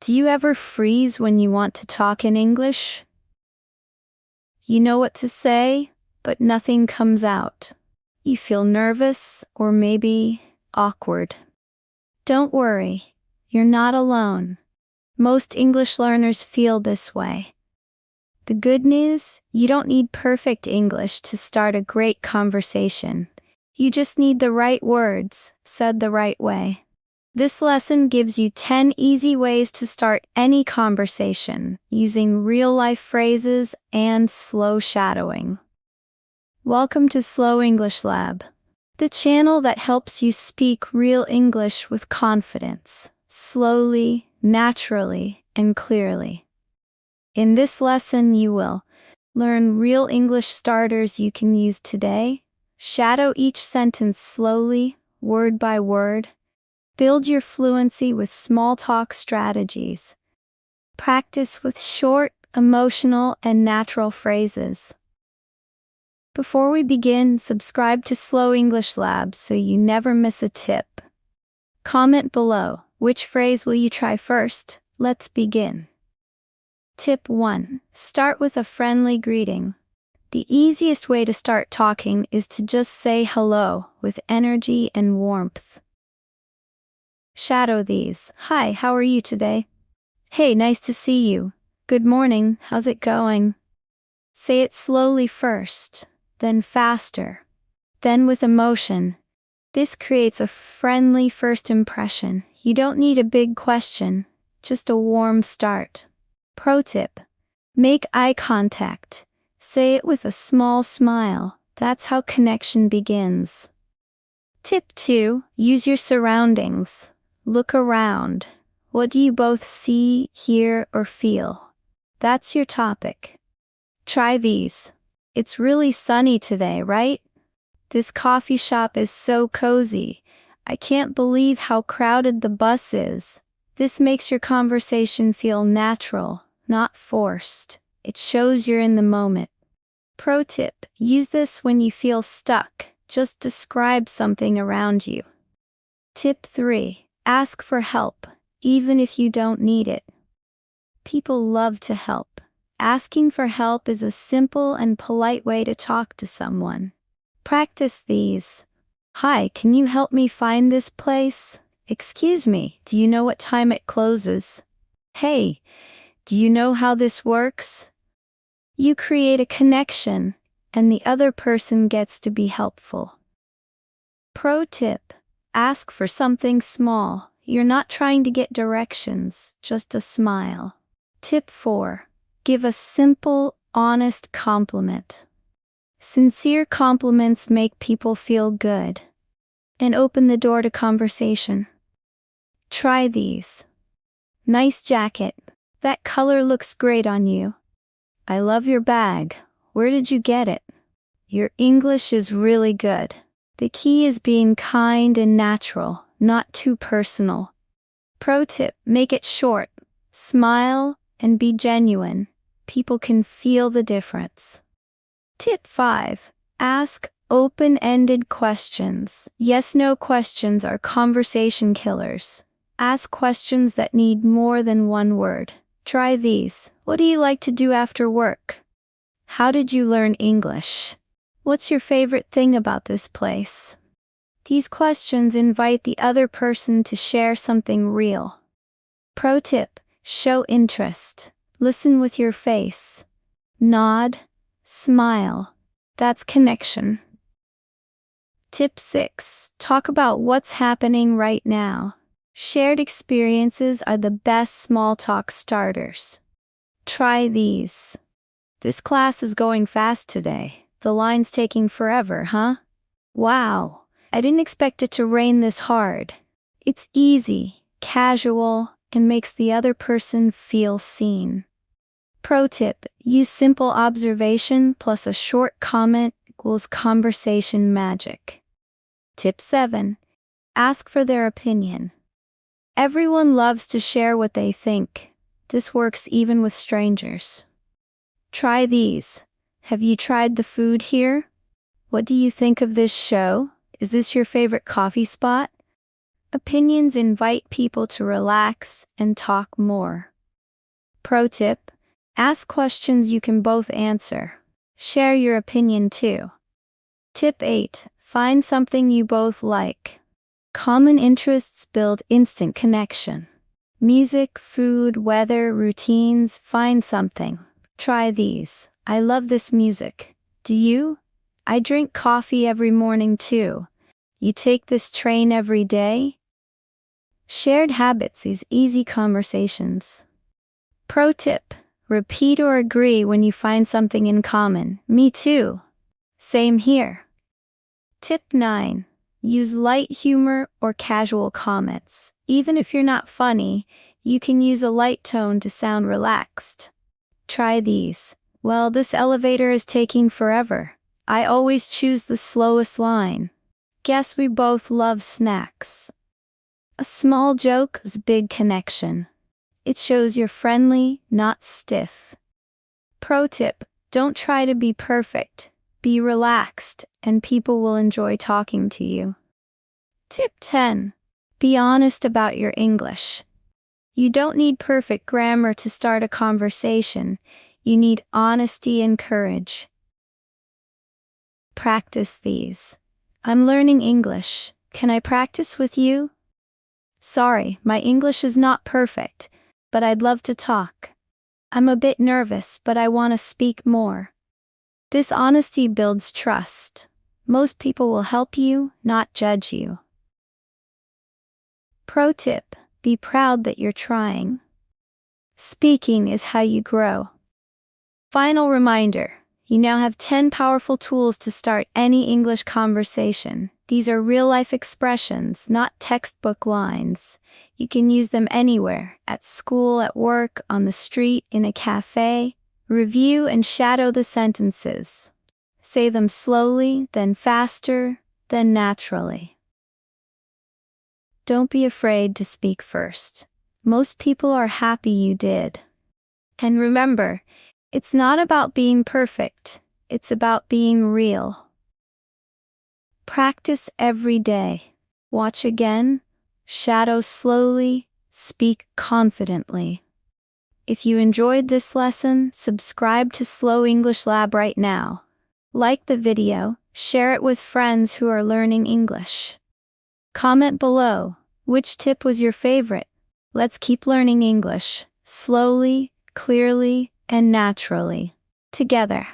Do you ever freeze when you want to talk in English? You know what to say, but nothing comes out. You feel nervous or maybe awkward. Don't worry, you're not alone. Most English learners feel this way. The good news, you don't need perfect English to start a great conversation. You just need the right words, said the right way. This lesson gives you 10 easy ways to start any conversation using real-life phrases and slow shadowing. Welcome to Slow English Lab, the channel that helps you speak real English with confidence, slowly, naturally, and clearly. In this lesson, you will learn real English starters you can use today, shadow each sentence slowly, word by word, build your fluency with small talk strategies, practice with short, emotional, and natural phrases. Before we begin, subscribe to Slow English Lab so you never miss a tip. Comment below, which phrase will you try first? Let's begin. Tip 1. Start with a friendly greeting. The easiest way to start talking is to just say hello with energy and warmth. Shadow these. Hi, how are you today? Hey, nice to see you. Good morning, how's it going? Say it slowly first, then faster, then with emotion. This creates a friendly first impression. You don't need a big question, just a warm start. Pro tip: make eye contact. Say it with a small smile. That's how connection begins. Tip 2. Use your surroundings. Look around. What do you both see, hear, or feel? That's your topic. Try these. It's really sunny today, right? This coffee shop is so cozy. I can't believe how crowded the bus is. This makes your conversation feel natural, not forced. It shows you're in the moment. Pro tip: use this when you feel stuck. Just describe something around you. Tip 3. Ask for help, even if you don't need it. People love to help. Asking for help is a simple and polite way to talk to someone. Practice these. Hi, can you help me find this place? Excuse me, do you know what time it closes? Hey, do you know how this works? You create a connection, and the other person gets to be helpful. Pro tip: ask for something small. You're not trying to get directions, just a smile. Tip 4. Give a simple, honest compliment. Sincere compliments make people feel good and open the door to conversation. Try these. Nice jacket. That color looks great on you. I love your bag. Where did you get it? Your English is really good. The key is being kind and natural, not too personal. Pro tip: make it short. Smile and be genuine. People can feel the difference. Tip 5. Ask open-ended questions. Yes/no questions are conversation killers. Ask questions that need more than one word. Try these. What do you like to do after work? How did you learn English? What's your favorite thing about this place? These questions invite the other person to share something real. Pro tip: show interest. Listen with your face. Nod, smile. That's connection. Tip 6. Talk about what's happening right now. Shared experiences are the best small talk starters. Try these. This class is going fast today. The line's taking forever, huh? Wow, I didn't expect it to rain this hard. It's easy, casual, and makes the other person feel seen. Pro tip: use simple observation plus a short comment equals conversation magic. Tip 7. Ask for their opinion. Everyone loves to share what they think. This works even with strangers. Try these. Have you tried the food here? What do you think of this show? Is this your favorite coffee spot? Opinions invite people to relax and talk more. Pro tip: ask questions you can both answer. Share your opinion too. Tip 8. Find something you both like. Common interests build instant connection. Music, food, weather, routines, find something. Try these. I love this music. Do you? I drink coffee every morning too. You take this train every day? Shared habits is easy conversations. Pro tip: repeat or agree when you find something in common. Me too. Same here. Tip 9. Use light humor or casual comments. Even if you're not funny, you can use a light tone to sound relaxed. Try these. Well, this elevator is taking forever. I always choose the slowest line. Guess we both love snacks. A small joke is a big connection. It shows you're friendly, not stiff. Pro tip: don't try to be perfect. Be relaxed, and people will enjoy talking to you. Tip 10. Be honest about your English. You don't need perfect grammar to start a conversation. You need honesty and courage. Practice these. I'm learning English. Can I practice with you? Sorry, my English is not perfect, but I'd love to talk. I'm a bit nervous, but I want to speak more. This honesty builds trust. Most people will help you, not judge you. Pro tip: be proud that you're trying. Speaking is how you grow. Final reminder: you now have 10 powerful tools to start any English conversation. These are real-life expressions, not textbook lines. You can use them anywhere: at school, at work, on the street, in a cafe. Review and shadow the sentences. Say them slowly, then faster, then naturally. Don't be afraid to speak first. Most people are happy you did. And remember, it's not about being perfect, it's about being real. Practice every day. Watch again, shadow slowly, speak confidently. If you enjoyed this lesson, subscribe to Slow English Lab right now. Like the video, share it with friends who are learning English. Comment below, which tip was your favorite? Let's keep learning English, slowly, clearly, and naturally. Together.